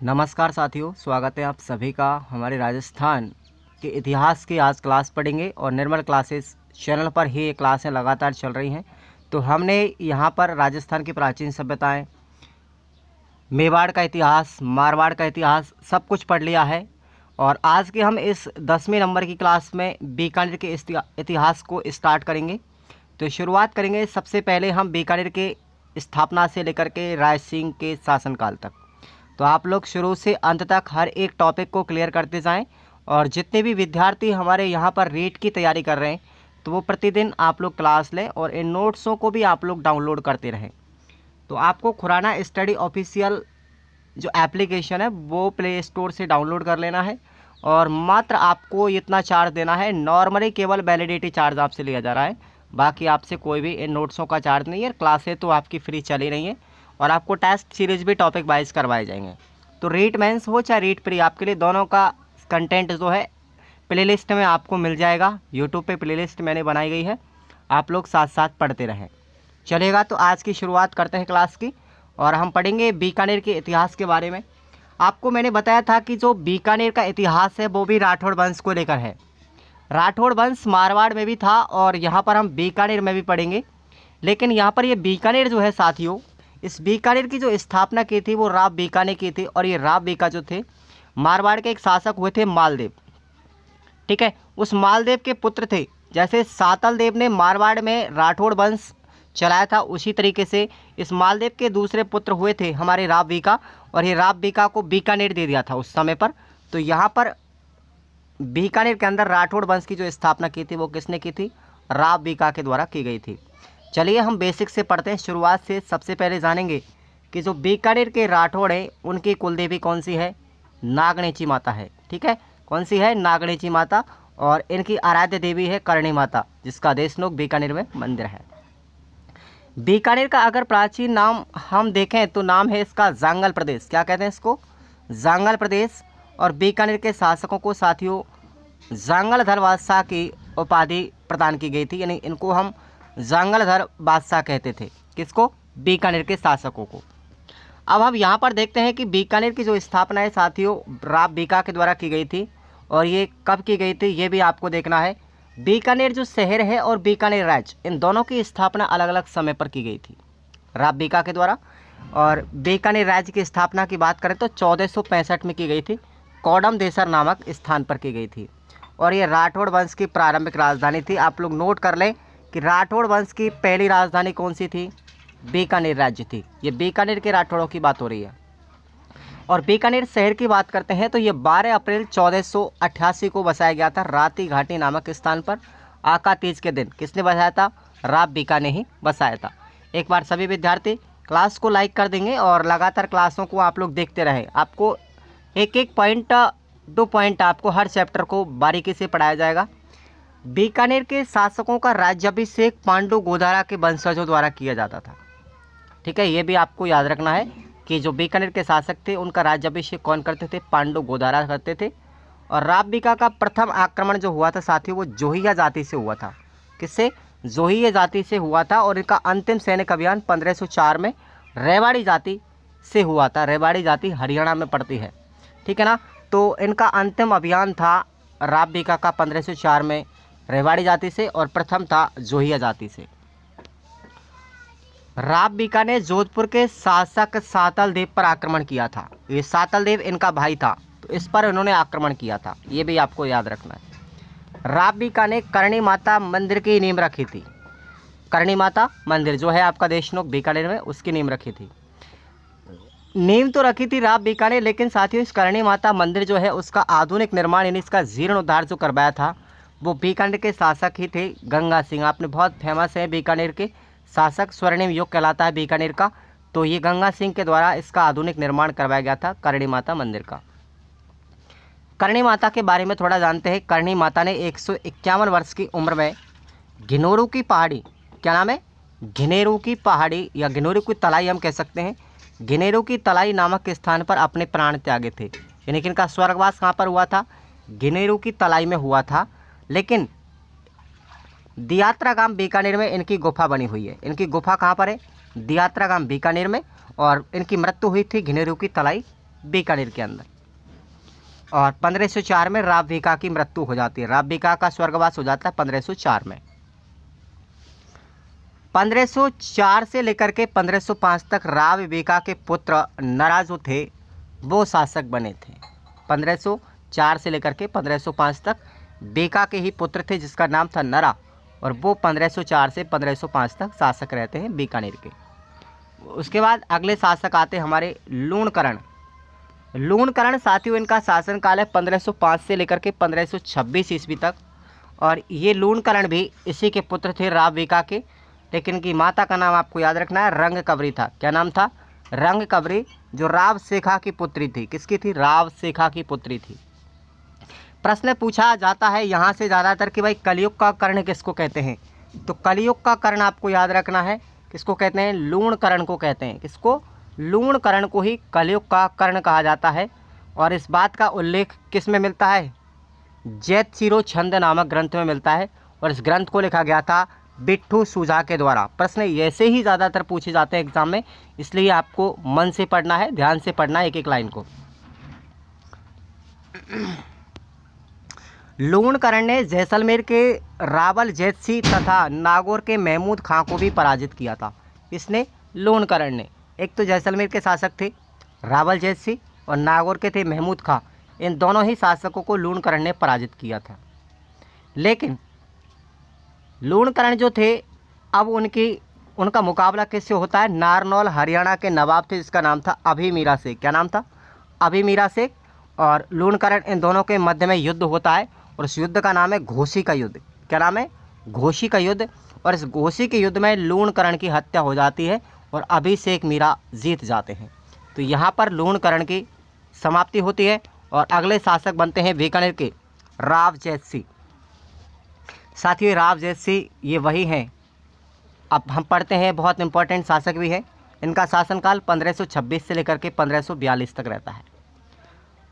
नमस्कार साथियों, स्वागत है आप सभी का। हमारे राजस्थान के इतिहास की आज क्लास पढ़ेंगे और निर्मल क्लासेस चैनल पर ही ये क्लासें लगातार चल रही हैं। तो हमने यहाँ पर राजस्थान की प्राचीन सभ्यताएं, मेवाड़ का इतिहास, मारवाड़ का इतिहास सब कुछ पढ़ लिया है। और आज के हम इस 10वें नंबर की क्लास में बीकानेर के इतिहास को स्टार्ट करेंगे। तो शुरुआत करेंगे सबसे पहले हम बीकानेर के स्थापना से लेकर के राय सिंह के शासनकाल तक। तो आप लोग शुरू से अंत तक हर एक टॉपिक को क्लियर करते जाएं। और जितने भी विद्यार्थी हमारे यहाँ पर रीट की तैयारी कर रहे हैं तो वो प्रतिदिन आप लोग क्लास लें और इन नोट्सों को भी आप लोग डाउनलोड करते रहें। तो आपको खुराना स्टडी ऑफिशियल जो एप्लीकेशन है वो प्ले स्टोर से डाउनलोड कर लेना है और मात्र आपको इतना चार्ज देना है। नॉर्मली केवल वैलिडिटी चार्ज आपसे लिया जा रहा है, बाकी आपसे कोई भी इन नोट्सों का चार्ज नहीं है। क्लासें तो आपकी फ्री चल ही रही हैं और आपको टेस्ट सीरीज भी टॉपिक वाइज करवाए जाएंगे। तो रीट मेंस हो चाहे रीट प्री, आपके लिए दोनों का कंटेंट जो है प्लेलिस्ट में आपको मिल जाएगा। यूट्यूब पे प्लेलिस्ट मैंने बनाई गई है, आप लोग साथ साथ पढ़ते रहें। चलेगा, तो आज की शुरुआत करते हैं क्लास की और हम पढ़ेंगे बीकानेर के इतिहास के बारे में। आपको मैंने बताया था कि जो बीकानेर का इतिहास है वो भी राठौड़ वंश को लेकर है। राठौड़ वंश मारवाड़ में भी था और यहाँ पर हम बीकानेर में भी पढ़ेंगे। लेकिन यहाँ पर ये बीकानेर जो है साथियों, इस बीकानेर की जो स्थापना की थी वो राव बीका ने की थी। और ये राव बीका जो थे मारवाड़ के एक शासक हुए थे मालदेव। ठीक है, उस मालदेव के पुत्र थे। जैसे सातल देव ने मारवाड़ में राठौड़ वंश चलाया था, उसी तरीके से इस मालदेव के दूसरे पुत्र हुए थे हमारे राव बीका, और ये राव बीका को बीकानेर दे दिया था उस समय पर। तो यहाँ पर बीकानेर के अंदर राठौड़ वंश की जो स्थापना की थी वो किसने की थी? राव बीका के द्वारा की गई थी। चलिए हम बेसिक से पढ़ते हैं। शुरुआत से सबसे पहले जानेंगे कि जो बीकानेर के राठौड़ हैं उनकी कुलदेवी कौन सी है? नागणेची माता है। ठीक है, कौन सी है? नागणेची माता। और इनकी आराध्य देवी है करणी माता, जिसका देशनोक बीकानेर में मंदिर है। बीकानेर का अगर प्राचीन नाम हम देखें तो नाम है इसका जांगल प्रदेश। क्या कहते हैं इसको? जांगल प्रदेश। और बीकानेर के शासकों को साथियों जांगलधर बादशाह की उपाधि प्रदान की गई थी, यानी इनको हम जांगलधर बादशाह कहते थे। किसको? बीकानेर के शासकों को। अब हम यहाँ पर देखते हैं कि बीकानेर की जो स्थापना है साथियों राव बीका के द्वारा की गई थी। और ये कब की गई थी ये भी आपको देखना है। बीकानेर जो शहर है और बीकानेर राज्य, इन दोनों की स्थापना अलग अलग समय पर की गई थी राव बीका के द्वारा। और बीकानेर राज्य की स्थापना की बात करें तो 1465 में की गई थी, कौडम देसर नामक स्थान पर की गई थी। और ये राठौड़ वंश की प्रारंभिक राजधानी थी। आप लोग नोट कर लें कि राठौड़ वंश की पहली राजधानी कौन सी थी? बीकानेर राज्य थी। ये बीकानेर के राठौड़ों की बात हो रही है। और बीकानेर शहर की बात करते हैं तो ये 12 अप्रैल 1488 को बसाया गया था राती घाटी नामक स्थान पर। आका तीज के दिन किसने बसाया था? राव बीका ने ही बसाया था। एक बार सभी विद्यार्थी क्लास को लाइक कर देंगे और लगातार क्लासों को आप लोग देखते रहें। आपको एक एक पॉइंट, 2 पॉइंट आपको हर चैप्टर को बारीकी से पढ़ाया जाएगा। बीकानेर के शासकों का राज्याभिषेक पांडु गोधारा के वंशजों द्वारा किया जाता था। ठीक है, ये भी आपको याद रखना है कि जो बीकानेर के शासक थे उनका राज्याभिषेक कौन करते थे? पांडु गोधारा करते थे। और राव बीका का प्रथम आक्रमण जो हुआ था साथियों वो जोहिया जाति से हुआ था। किससे? जोहिया जाति से हुआ था। और इनका अंतिम सैनिक अभियान 1504 में रेवाड़ी जाति से हुआ था। रेवाड़ी जाति हरियाणा में पड़ती है, ठीक है ना। तो इनका अंतिम अभियान था राव बीका का 1504 में रेवाड़ी जाति से, और प्रथम था जोहिया जाति से। राव बीका ने जोधपुर के शासक सातल देव पर आक्रमण किया था। ये सातल देव इनका भाई था, तो इस पर उन्होंने आक्रमण किया था, ये भी आपको याद रखना है। राव बीका ने करणी माता मंदिर की नींव रखी थी। करणी माता मंदिर जो है आपका देशनोक बीकानेर में, उसकी नींव रखी थी। नींव तो रखी थी राव बीका ने, लेकिन साथियों इस करणी माता मंदिर जो है उसका आधुनिक निर्माण यानी इसका जीर्णोद्धार जो करवाया था वो बीकानेर के शासक ही थे गंगा सिंह। आपने बहुत फेमस है बीकानेर के शासक, स्वर्णिम युग कहलाता है बीकानेर का। तो ये गंगा सिंह के द्वारा इसका आधुनिक निर्माण करवाया गया था करणी माता मंदिर का। करणी माता के बारे में थोड़ा जानते हैं। करणी माता ने 151 वर्ष की उम्र में घिनोरू की पहाड़ी, क्या नाम है? घिनेरू की पहाड़ी या घिनोरू की तलाई हम कह सकते हैं। घिनेरू की तलाई नामक स्थान पर अपने प्राण त्यागे थे। यानी कि इनका स्वर्गवास कहाँ पर हुआ था? घिनेरू की तलाई में हुआ था। लेकिन दियात्रा गांव बीकानेर में इनकी गुफा बनी हुई है। इनकी गुफा कहाँ पर है? दियात्रा गांव बीकानेर में। और इनकी मृत्यु हुई थी घिनेरू की तलाई बीकानेर के अंदर। और 1504 में राव भिका की मृत्यु हो जाती है, राव भिका का स्वर्गवास हो जाता है 1504 में। 1504 से लेकर के 1505 तक राव भिका के पुत्र नरा जो थे वो शासक बने थे। 1504 से लेकर के 1505 तक भिका के ही पुत्र थे जिसका नाम था नरा, और वो 1504 से 1505 तक शासक रहते हैं बीकानेर के। उसके बाद अगले शासक आते हमारे लूणकरण। लूणकरण साथियों इनका शासनकाल है 1505 से लेकर के 1526 ईस्वी तक, और ये लूणकरण भी इसी के पुत्र थे राव भिका के, लेकिन इनकी माता का नाम आपको याद रखना है, रंगकबरी था। क्या नाम था? रंगकबरी, जो राव शेखा की पुत्री थी। किसकी थी? राव शेखा की पुत्री थी। प्रश्न पूछा जाता है यहाँ से ज़्यादातर कि भाई कलयुग का कर्ण किसको कहते हैं, तो कलयुग का कर्ण आपको याद रखना है किसको कहते हैं? लूणकरण को कहते हैं। किसको? लूणकरण को ही कलयुग का कर्ण कहा जाता है। और इस बात का उल्लेख किस में मिलता है? जैतशिरो छंद नामक ग्रंथ में मिलता है, और इस ग्रंथ को लिखा गया था बिट्ठू सुझा के द्वारा। प्रश्न ऐसे ही ज़्यादातर पूछे जाते हैं एग्जाम में, इसलिए आपको मन से पढ़ना है, ध्यान से पढ़ना है एक एक लाइन को। लूणकरण ने जैसलमेर के रावल जैतसी तथा नागौर के महमूद खां को भी पराजित किया था। इसने लूणकरण ने, एक तो जैसलमेर के शासक थे रावल जैतसी और नागौर के थे महमूद खां, इन दोनों ही शासकों को लूणकरण ने पराजित किया था। लेकिन लूणकरण जो थे अब उनका मुकाबला किससे होता है? नारनौल हरियाणा के नवाब थे जिसका नाम था अभिमीरा शेख। क्या नाम था? अभिमीरा शेख और लूणकरण, इन दोनों के मध्य में युद्ध होता है, और उस युद्ध का नाम है घोसी का युद्ध। क्या नाम है? घोसी का युद्ध। और इस घोसी के युद्ध में लूणकरण की हत्या हो जाती है और अभिषेक मीरा जीत जाते हैं। तो यहाँ पर लूणकरण की समाप्ति होती है और अगले शासक बनते हैं बीकानेर के राव जैतसी। साथियों राव जैतसी ये वही हैं, अब हम पढ़ते हैं, बहुत इंपॉर्टेंट शासक भी है। इनका शासनकाल 1526 से लेकर के 1542 तक रहता है।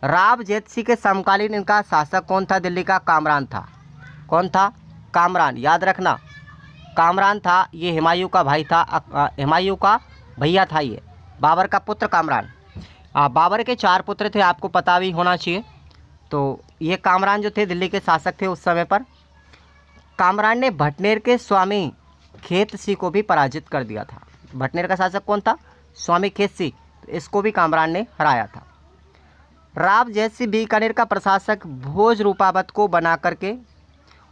राव जैतसी के समकालीन इनका शासक कौन था? दिल्ली का कामरान था। कौन था? कामरान, याद रखना कामरान था। ये हुमायूं का भाई था, हुमायूं का भैया था, ये बाबर का पुत्र कामरान। बाबर के 4 पुत्र थे, आपको पता भी होना चाहिए। तो ये कामरान जो थे दिल्ली के शासक थे उस समय पर। कामरान ने भटनेर के स्वामी खेतसी को भी पराजित कर दिया था। भटनेर का शासक कौन था? स्वामी खेतसी, तो इसको भी कामरान ने हराया था। राव जैतसी बीकानेर का प्रशासक भोज रूपावत को बना करके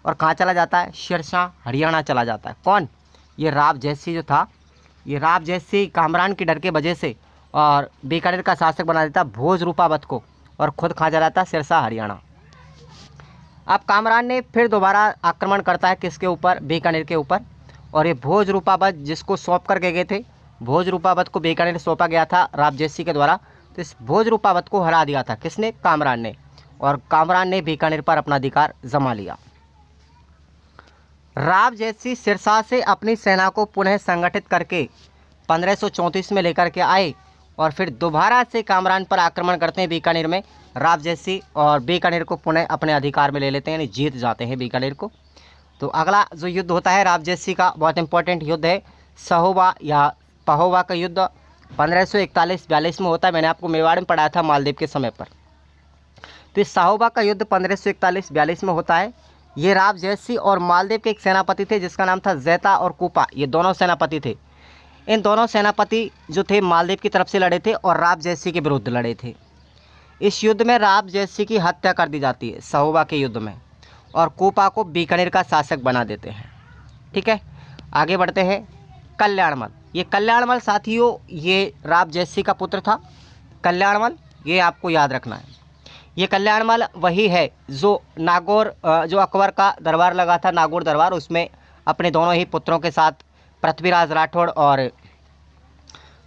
और कहाँ चला जाता है? सिरसा हरियाणा चला जाता है। कौन? ये राव जैतसी जो था, ये राव जैतसी कामरान के डर के वजह से और बीकानेर का शासक बना देता भोज रूपावत को, और खुद कहाँ चला जाता? सिरसा हरियाणा। अब कामरान ने फिर दोबारा आक्रमण करता है किसके ऊपर? बीकानेर के ऊपर। और ये भोज रूपावत जिसको सौंप करके गए थे, भोज रूपावत को बीकानेर सौंपा गया था राव जैतसी के द्वारा, तो इस भोज रूपावत को हरा दिया था किसने? कामरान ने। और कामरान ने बीकानेर पर अपना अधिकार जमा लिया। राव जैतसी सिरसा से अपनी सेना को पुनः संगठित करके 1534 में लेकर के आए, और फिर दोबारा से कामरान पर आक्रमण करते हैं बीकानेर में राव जैतसी, और बीकानेर को पुनः अपने अधिकार में ले लेते हैं, यानी जीत जाते हैं बीकानेर को। तो अगला जो युद्ध होता है राव जैतसी का, बहुत इंपॉर्टेंट युद्ध है, सहोबा या पहोबा का युद्ध 1541-42 में होता है। मैंने आपको मेवाड़ में पढ़ाया था मालदीव के समय पर। तो इस सहोबा का युद्ध 1541-42 में होता है। ये राव जैतसी और मालदीव के एक सेनापति थे जिसका नाम था जैता और कूपा, ये दोनों सेनापति थे। इन दोनों सेनापति जो थे मालदीव की तरफ से लड़े थे और राव जैतसी के विरुद्ध लड़े थे। इस युद्ध में राव जैतसी की हत्या कर दी जाती है सहोबा के युद्ध में, और कूपा को बीकानेर का शासक बना देते हैं। ठीक है, आगे बढ़ते हैं। कल्याणमल, ये कल्याणमल साथियों ये राव जैतसी का पुत्र था। कल्याणमल ये आपको याद रखना है। ये कल्याणमल वही है जो नागौर, जो अकबर का दरबार लगा था नागौर दरबार, उसमें अपने दोनों ही पुत्रों के साथ पृथ्वीराज राठौड़ और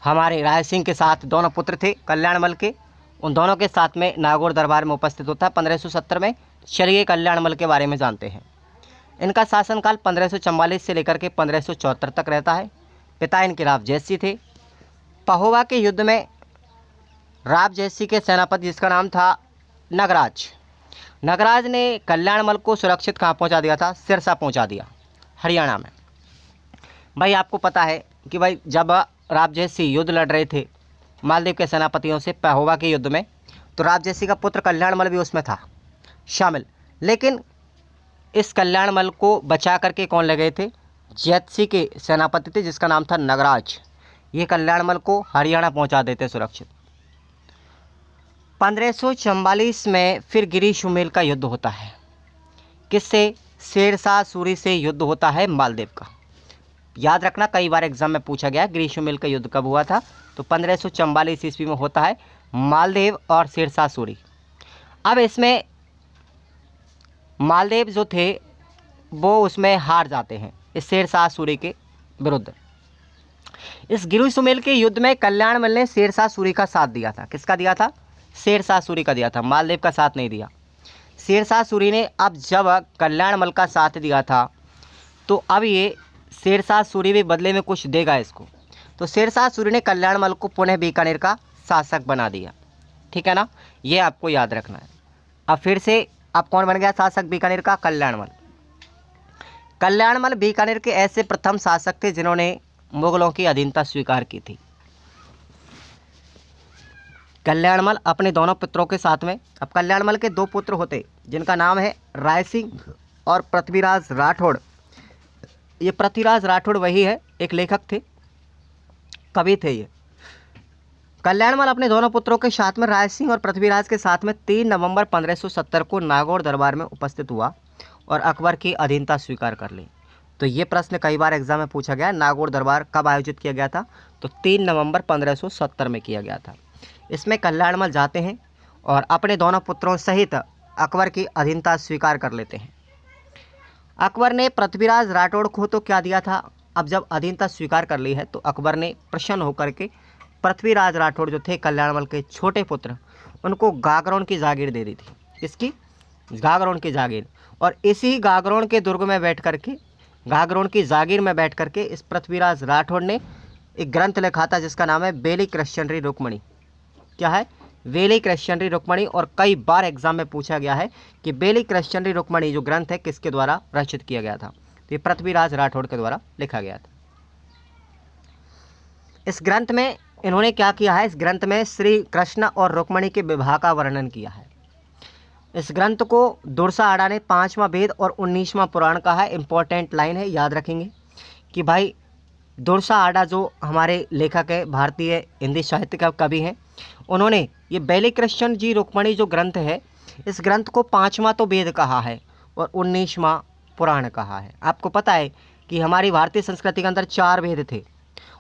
हमारे राय सिंह के साथ दोनों पुत्र थे कल्याणमल के, उन दोनों के साथ में नागौर दरबार में उपस्थित होता है 1570 में। चलिए कल्याणमल के बारे में जानते हैं। इनका शासनकाल 1544 से लेकर के 1574 तक रहता है। पिता इनके राव जैतसी थे। पहोबा के युद्ध में राव जैतसी के सेनापति जिसका नाम था नगराज, नगराज ने कल्याणमल को सुरक्षित कहाँ पहुँचा दिया था? सिरसा पहुँचा दिया, हरियाणा में। भाई आपको पता है कि भाई जब राव जैतसी युद्ध लड़ रहे थे मालदीव के सेनापतियों से पेहोवा के युद्ध में। तो राजजयसी का पुत्र कल्याणमल भी उसमें था शामिल। लेकिन इस कल्याणमल को बचा करके कौन ले गए थे? जैतसी के सेनापति थे जिसका नाम था नगराज। ये कल्याणमल को हरियाणा पहुंचा देते सुरक्षित। 1544 में फिर गिरी सुमेल का युद्ध होता है। किससे? शेरशाह सूरी से युद्ध होता है मालदीव का। याद रखना, कई बार एग्जाम में पूछा गया गिरी सुमेल का युद्ध कब हुआ था। तो 1544 ईस्वी में होता है मालदीव और शेरशाह सूरी। अब इसमें मालदीव जो थे वो उसमें हार जाते हैं इस शेरशाह सूरी के विरुद्ध। इस गिरी सुमेल के युद्ध में कल्याणमल ने शेरशाह सूरी का साथ दिया था। किसका दिया था? शेरशाह सूरी का दिया था, मालदीव का साथ नहीं दिया। शेरशाह सूरी ने अब जब कल्याणमल का साथ दिया था तो अब ये शेरशाह सूरी भी बदले में कुछ देगा इसको। तो शेरशाह सूरी ने कल्याणमल को पुनः बीकानेर का शासक बना दिया। ठीक है ना, ये आपको याद रखना है। अब फिर से अब कौन बन गया शासक बीकानेर का? कल्याणमल। कल्याणमल बीकानेर के ऐसे प्रथम शासक थे जिन्होंने मुगलों की अधीनता स्वीकार की थी। कल्याणमल अपने दोनों पुत्रों के साथ में, अब कल्याणमल के दो पुत्र होते जिनका नाम है राय सिंह और पृथ्वीराज राठौड़। ये पृथ्वीराज राठौड़ वही है, एक लेखक थे, कवि थे ये। कल्याणमल अपने दोनों पुत्रों के साथ में राय सिंह और पृथ्वीराज के साथ में 3 नवंबर 1570 को नागौर दरबार में उपस्थित हुआ और अकबर की अधीनता स्वीकार कर ली। तो ये प्रश्न कई बार एग्जाम में पूछा गया, नागौर दरबार कब आयोजित किया गया था? तो 3 नवंबर 1570 में किया गया था। इसमें कल्याणमल जाते हैं और अपने दोनों पुत्रों सहित अकबर की अधीनता स्वीकार कर लेते हैं। अकबर ने पृथ्वीराज राठौड़ को तो क्या दिया था? अब जब अधीनता स्वीकार कर ली है तो अकबर ने प्रसन्न होकर के पृथ्वीराज राठौड़ जो थे कल्याणमल के छोटे पुत्र, उनको गागरोन की जागीर दे दी थी। किसकी? गागरोन की जागीर। और इसी गागरोन के दुर्ग में बैठ करके, गागरोन की जागीर में बैठ करके इस पृथ्वीराज राठौड़ ने एक ग्रंथ लिखा था जिसका नाम है बेली क्रिश्चियनरी रुक्मणी। क्या है? बेली क्रिश्चियनरी रुक्मणी। और कई बार एग्जाम में पूछा गया है कि बेली क्रिश्चियनरी रुक्मणी जो ग्रंथ है किसके द्वारा रचित किया गया था? तो ये पृथ्वीराज राठौड़ के द्वारा लिखा गया था। इस ग्रंथ में इन्होंने क्या किया है? इस ग्रंथ में श्री कृष्ण और रुक्मणी के विवाह का वर्णन किया है। इस ग्रंथ को दुर्सा आड़ा ने 5वां वेद और 19वां पुराण कहा है। इंपॉर्टेंट लाइन है, याद रखेंगे कि भाई दुर्सा आड़ा जो हमारे लेखक है, भारतीय हिंदी साहित्य का कवि हैं, उन्होंने ये बेली कृष्ण जी रुक्मणी जो ग्रंथ है, इस ग्रंथ को 5वां तो वेद कहा है और 19वां पुराण कहा है। आपको पता है कि हमारी भारतीय संस्कृति के अंदर 4 वेद थे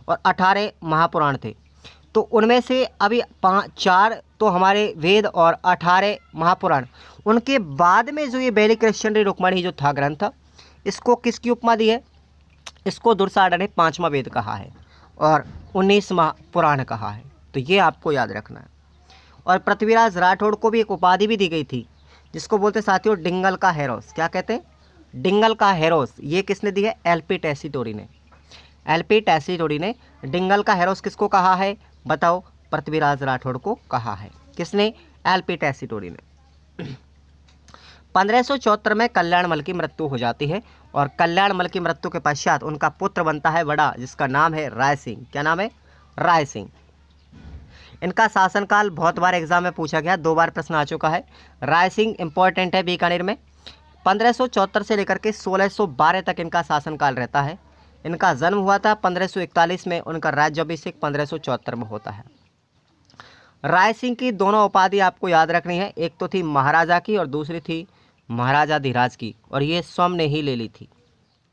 और 18 महापुराण थे। तो उनमें से अभी 4 तो हमारे वेद और 18 महापुराण। उनके बाद में जो ये बेली क्रिश्चियनरी रुक्मणी जो था ग्रंथ, इसको किसकी उपमा दी है? इसको दुर्सा आड़ा ने 5वां वेद कहा है और 19वां पुराण कहा है। तो ये आपको याद रखना है। और पृथ्वीराज राठौड़ को भी एक उपाधि भी दी गई थी जिसको बोलते साथियों डिंगल का हेरोस। क्या कहते हैं? डिंगल का हेरोस। ये किसने दी है? एलपी टेसीटोरी ने। एलपी टेसीटोरी ने डिंगल का हेरोस किसको कहा है? बताओ। पृथ्वीराज राठौड़ को कहा है। किसने? एलपी टेसीटोरी ने। 1574 में कल्याणमल की मृत्यु हो जाती है और कल्याणमल की मृत्यु के पश्चात उनका पुत्र बनता है बड़ा, जिसका नाम है राय सिंह। क्या नाम है? राय सिंह। इनका शासनकाल बहुत बार एग्जाम में पूछा गया, 2 बार प्रश्न आ चुका है। राय सिंह इंपॉर्टेंट है बीकानेर में। 1574 से लेकर के 1612 तक इनका शासनकाल रहता है। इनका जन्म हुआ था 1541 में, उनका राज्याभिषेक 1574 में होता है। राय सिंह की दोनों उपाधि आपको याद रखनी है, एक तो थी महाराजा की और दूसरी थी महाराजा धीराज की, और ये स्वयं ने ही ले ली थी।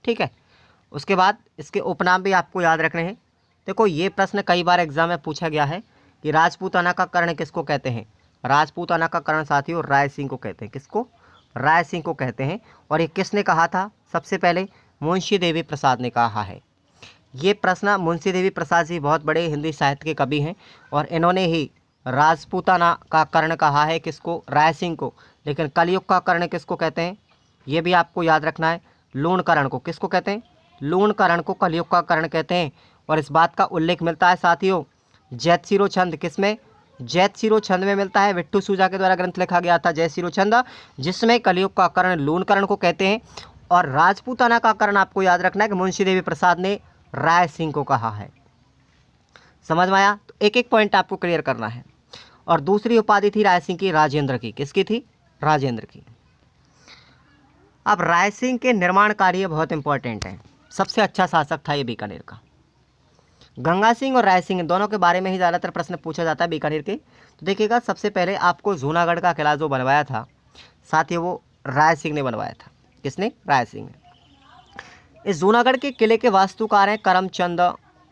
ठीक है। उसके बाद इसके उपनाम भी आपको याद रखने हैं। देखो ये प्रश्न कई बार एग्जाम में पूछा गया है कि राजपूताना का कर्ण किसको कहते हैं? राजपूताना का कर्ण साथियों राय सिंह को कहते हैं। किसको? राय सिंह को कहते हैं। और ये किसने कहा था? सबसे पहले मुंशी देवी प्रसाद ने कहा है। ये प्रश्न मुंशी देवी प्रसाद जी बहुत बड़े हिंदी साहित्य के कवि हैं और इन्होंने ही राजपूताना का कर्ण कहा है। किसको? राय सिंह को। लेकिन कलयुग का कर्ण किसको कहते हैं? ये भी आपको याद रखना है। लूणकरण को। किसको कहते हैं? लूणकरण को कलयुग का कर्ण कहते हैं। और इस बात का उल्लेख मिलता है साथियों जैतसिरो छंद। किसमें? जैतसिरो छंद में मिलता है। विट्ठू सूजा के द्वारा ग्रंथ लिखा गया था जैतसिरो छंद, जिसमें कलयुग का कर्ण लूणकरण को कहते हैं। और राजपूताना का कर्ण आपको याद रखना है कि मुंशी देवी प्रसाद ने राय सिंह को कहा है। समझ में आया? तो एक एक पॉइंट आपको क्लियर करना है। और दूसरी उपाधि थी राय सिंह की राजेंद्र की, किसकी थी? राजेंद्र की। अब राय सिंह के निर्माण कार्य बहुत इंपॉर्टेंट हैं। सबसे अच्छा शासक था ये बीकानेर का। गंगा सिंह और राय सिंह दोनों के बारे में ही ज़्यादातर प्रश्न पूछा जाता है बीकानेर के। तो देखिएगा, सबसे पहले आपको जूनागढ़ का किला जो बनवाया था, साथ ही वो राय सिंह ने बनवाया था। किसने? राय सिंह ने। इस जूनागढ़ के किले के वास्तुकार हैं करमचंद,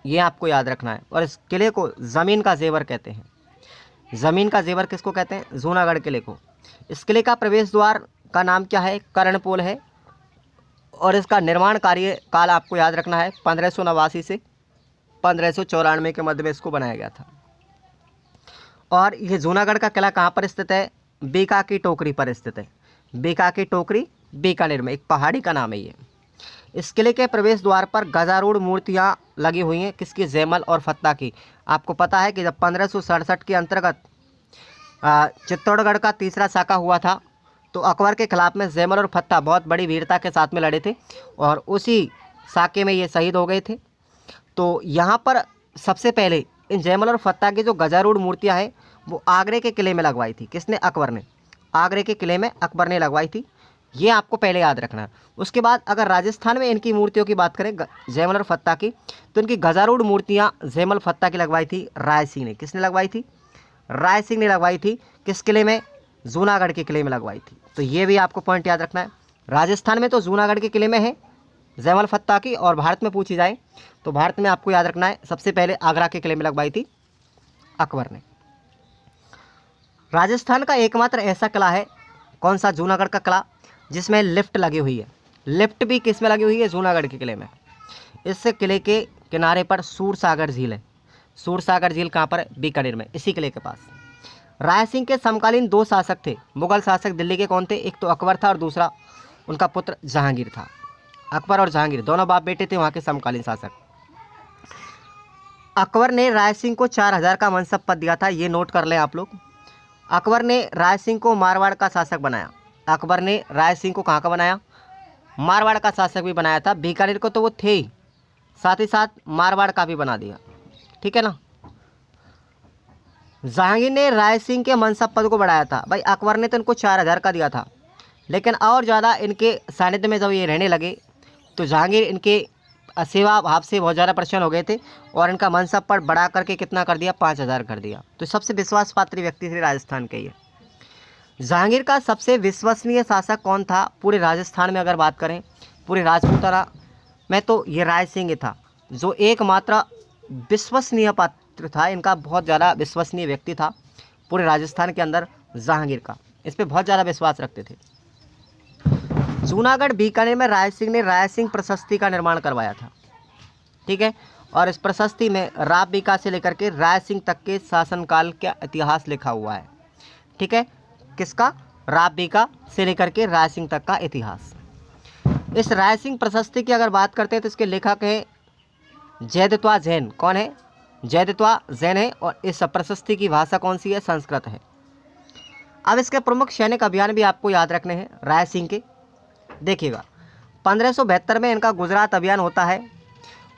ये आपको याद रखना है। और इस किले को ज़मीन का जेवर कहते हैं। ज़मीन का जेवर किसको कहते हैं? जूनागढ़ किले को। इस किले का प्रवेश द्वार का नाम क्या है? कर्णपोल है। और इसका निर्माण कार्य काल आपको याद रखना है 1589 से 1594 के मध्य में इसको बनाया गया था। और ये जूनागढ़ का किला कहाँ पर स्थित है? बीका की टोकरी पर स्थित है। बीका की टोकरी बीकानेर में, एक पहाड़ी का नाम है ये। इस किले के प्रवेश द्वार पर गजारूढ़ मूर्तियाँ लगी हुई हैं। किसकी? जैमल और फत्ता की। आपको पता है कि जब 1567 के अंतर्गत चित्तौड़गढ़ का तीसरा साका हुआ था, तो अकबर के खिलाफ में जैमल और फत्ता बहुत बड़ी वीरता के साथ में लड़े थे और उसी साके में ये शहीद हो गए थे। तो यहाँ पर सबसे पहले इन जैमल और फत्ता की जो गजारूढ़ मूर्तियाँ हैं वो आगरे के किले में लगवाई थी। किसने? अकबर ने। आगरे के किले में अकबर ने लगवाई थी, ये आपको पहले याद रखना है। उसके बाद अगर राजस्थान में इनकी मूर्तियों की बात करें जैमल और फत्ता की, तो इनकी गजारूढ़ मूर्तियाँ जैमल फत्ता की लगवाई थी राय सिंह ने। किसने लगवाई थी? राय सिंह ने लगवाई थी। किस किले में? जूनागढ़ के किले में लगवाई थी। तो ये भी आपको पॉइंट याद रखना है। राजस्थान में तो जूनागढ़ के किले में है जैमल फत्ता की, और भारत में पूछी जाए तो भारत में आपको याद रखना है सबसे पहले आगरा के किले में लगवाई थी अकबर ने। राजस्थान का एकमात्र ऐसा किला है, कौन सा? जूनागढ़ का किला, जिसमें लिफ्ट लगी हुई है। लिफ्ट भी किस में लगी हुई है? जूनागढ़ के किले में। इस किले के किनारे पर सूरसागर झील है। सूरसागर झील कहाँ पर है? बीकानेर में, इसी किले के पास। राय सिंह के समकालीन दो शासक थे, मुगल शासक दिल्ली के। कौन थे? एक तो अकबर था और दूसरा उनका पुत्र जहांगीर था। अकबर और जहांगीर दोनों बाप बेटे थे वहाँ के समकालीन शासक। अकबर ने राय सिंह को 4000 का मनसब पद दिया था, ये नोट कर लें आप लोग। अकबर ने राय सिंह को मारवाड़ का शासक बनाया। अकबर ने राय सिंह को कहाँ का बनाया? मारवाड़ का शासक भी बनाया था। बीकानेर को तो वो थे ही, साथ ही साथ मारवाड़ का भी बना दिया। ठीक है ना। जहांगीर ने राय सिंह के मनसब पद को बढ़ाया था। भाई अकबर ने तो इनको 4000 का दिया था, लेकिन और ज़्यादा इनके सानिध्य में जब ये रहने लगे तो जहांगीर इनके सेवा भाव से बहुत ज़्यादा प्रसन्न हो गए थे और इनका मनसब पद बढ़ा करके कितना कर दिया? 5000 कर दिया। तो सबसे विश्वास पात्र व्यक्ति थे राजस्थान के ये। जहांगीर का सबसे विश्वसनीय शासक कौन था पूरे राजस्थान में? अगर बात करें पूरे राजपूताना में, तो ये राय सिंह था, जो एकमात्र विश्वसनीय पात्र था। इनका बहुत ज़्यादा विश्वसनीय व्यक्ति था पूरे राजस्थान के अंदर जहांगीर का, इस पर बहुत ज़्यादा विश्वास रखते थे। जूनागढ़ बीकानेर में राय सिंह ने राय सिंह प्रशस्ति का निर्माण करवाया था। ठीक है। और इस प्रशस्ति में राव बीका से लेकर के राय सिंह तक के शासनकाल का इतिहास लिखा हुआ है। ठीक है। किसका? राव बीका से लेकर के राय सिंह तक का इतिहास। इस राय सिंह प्रशस्ति की अगर बात करते हैं तो इसके लेखक हैं जयदत्वा जैन। कौन है? जयदत्वा जैन है। और इस प्रशस्ति की भाषा कौन सी है? संस्कृत है। अब इसके प्रमुख सैनिक अभियान भी आपको याद रखने हैं राय सिंह के। देखिएगा, 1572 में इनका गुजरात अभियान होता है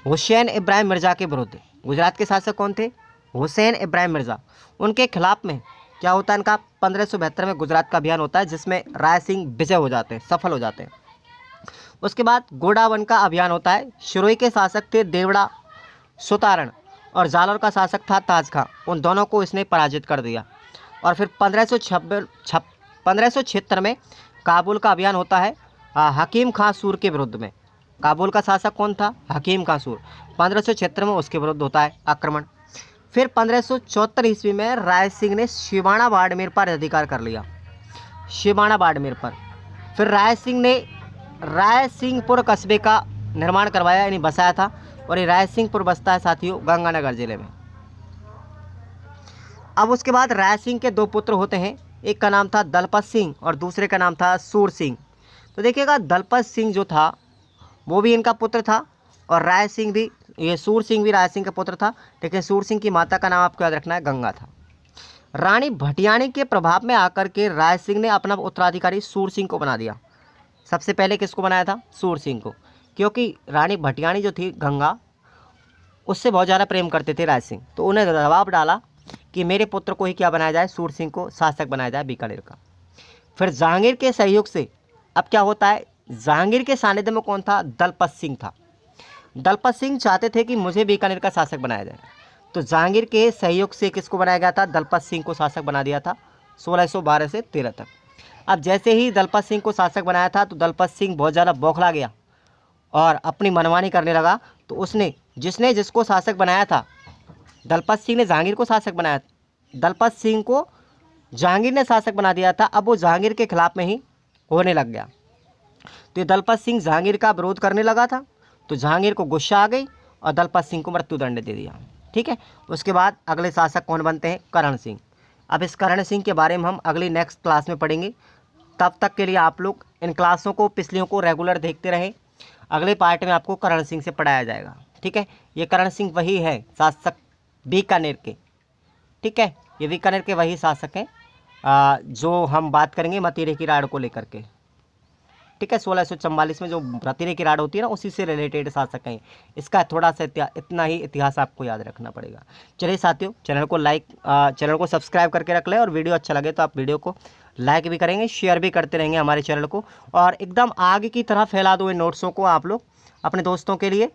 हुसैन इब्राहिम मिर्ज़ा के विरुद्ध। गुजरात के शासक कौन थे? हुसैन इब्राहिम मिर्ज़ा। उनके खिलाफ में क्या होता है इनका? 1572 में गुजरात का अभियान होता है, जिसमें राय सिंह विजय हो जाते हैं, सफल हो जाते हैं। उसके बाद गोडावन का अभियान होता है। शिरोई के शासक थे देवड़ा सुतारण और जालौर का शासक था ताज खां। उन दोनों को इसने पराजित कर दिया। और फिर 1576 में काबुल का अभियान होता है हकीम खां सूर के विरुद्ध में। काबुल का शासक कौन था? हकीम खां सूर। 1576 में उसके विरुद्ध होता है आक्रमण। फिर 1574 ईस्वी में राय सिंह ने शिवाणा बाड़मेर पर अधिकार कर लिया। शिवाणा बाड़मेर पर फिर राय सिंह ने रायसिंहपुर कस्बे का निर्माण करवाया, यानी बसाया था। और ये रायसिंहपुर बसता है साथियों गंगानगर जिले में। अब उसके बाद राय सिंह के दो पुत्र होते हैं, एक का नाम था दलपत सिंह और दूसरे का नाम था सूर सिंह। तो देखिएगा, दलपत सिंह जो था वो भी इनका पुत्र था और राय सिंह भी, ये सूर सिंह भी राय सिंह का पुत्र था। लेकिन सूर सिंह की माता का नाम आपको याद रखना है गंगा था। रानी भटियाणी के प्रभाव में आकर के राय सिंह ने अपना उत्तराधिकारी सूर सिंह को बना दिया। सबसे पहले किसको बनाया था? सूर सिंह को, क्योंकि रानी भटियाणी जो थी गंगा, उससे बहुत ज़्यादा प्रेम करते थे राज सिंह। तो उन्हें दबाव डाला कि मेरे पुत्र को ही क्या बनाया जाए, सूर सिंह को शासक बनाया जाए बीकानेर का। फिर जहांगीर के सहयोग से अब क्या होता है, जहांगीर के सानिध्य में कौन था, दलपत सिंह था। दलपत सिंह चाहते थे कि मुझे बीकानेर का शासक बनाया जाए, तो जहांगीर के सहयोग से किसको बनाया गया था, दलपत सिंह को शासक बना दिया था 1612 से 13 तक। अब जैसे ही दलपत सिंह को शासक बनाया था तो दलपत सिंह बहुत ज़्यादा बौखला गया और अपनी मनमानी करने लगा। तो उसने जिसने जिसको शासक बनाया था, दलपत सिंह ने जहांगीर को शासक बनाया, दलपत सिंह को जहांगीर ने शासक बना दिया था। अब वो जहांगीर के खिलाफ में ही होने लग गया। तो ये दलपत सिंह जहांगीर का विरोध करने लगा था, तो जहांगीर को गुस्सा आ गई और दलपत सिंह को मृत्युदंड दे दिया। ठीक है, उसके बाद अगले शासक कौन बनते हैं, करण सिंह। अब इस करण सिंह के बारे में हम अगली नेक्स्ट क्लास में पढ़ेंगे। तब तक के लिए आप लोग इन क्लासों को, पिछलियों को रेगुलर देखते रहें। अगले पार्ट में आपको करण सिंह से पढ़ाया जाएगा। ठीक है, ये करण सिंह वही है शासक बीकानेर के। ठीक है, ये बीकानेर के वही शासक हैं जो हम बात करेंगे मतीरे की राड़ को लेकर के। ठीक है, 1644 में जो मतीरे की राड़ होती है ना, उसी से रिलेटेड शासक हैं। इसका थोड़ा सा इतना ही इतिहास आपको याद रखना पड़ेगा। चलिए साथियों, चैनल को सब्सक्राइब करके रख लें, और वीडियो अच्छा लगे तो आप वीडियो को लाइक भी करेंगे, शेयर भी करते रहेंगे हमारे चैनल को, और एकदम आगे की तरह फैला दो इन नोट्सों को आप लोग अपने दोस्तों के लिए,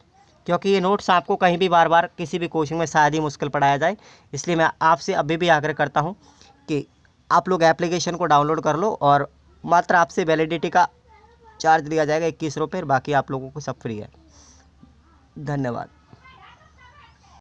क्योंकि ये नोट्स आपको कहीं भी बार बार किसी भी कोचिंग में शायद ही मुश्किल पढ़ाया जाए। इसलिए मैं आपसे अभी भी आग्रह करता हूँ कि आप लोग एप्लीकेशन को डाउनलोड कर लो, और मात्र आपसे वैलिडिटी का चार्ज लिया जाएगा 21 रुपये, बाकी आप लोगों को सब फ्री है। धन्यवाद।